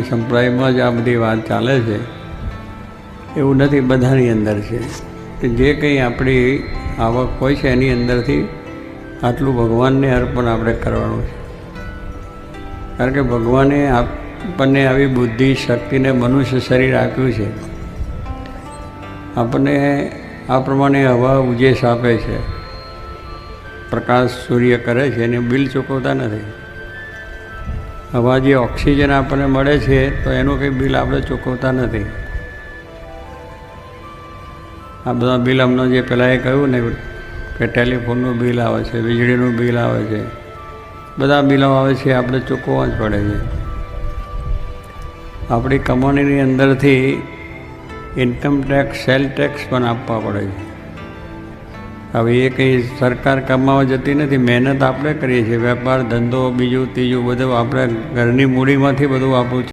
સંપ્રદાયમાં જ આ બધી વાત ચાલે છે એવું નથી, બધાની અંદર છે કે જે કંઈ આપણી આવક હોય છે એની અંદરથી આટલું ભગવાનને અર્પણ આપણે કરવાનું છે. કારણ કે ભગવાને આપણને આવી બુદ્ધિ શક્તિને મનુષ્ય શરીર આપ્યું છે. આપણને આ પ્રમાણે હવા ઉજેશ આપે છે, પ્રકાશ સૂર્ય કરે છે, એને બિલ ચૂકવતા નથી. હવા જે ઓક્સિજન આપણને મળે છે તો એનું કંઈ બિલ આપણે ચૂકવતા નથી. આ બધા બિલ અમને જે પહેલાં એ કહ્યું ને કે ટેલિફોનનું બિલ આવે છે, વીજળીનું બિલ આવે છે, બધા બિલો આવે છે, આપણે ચૂકવવા જ પડે છે. આપણી કમાણીની અંદરથી ઇન્કમ ટેક્સ, સેલ ટેક્સ પણ આપવા પડે છે. હવે એ કંઈ સરકાર કમાવા જતી નથી, મહેનત આપણે કરીએ છીએ. વેપાર ધંધો બીજું ત્રીજું બધું આપણે ઘરની મૂડીમાંથી બધું આપણું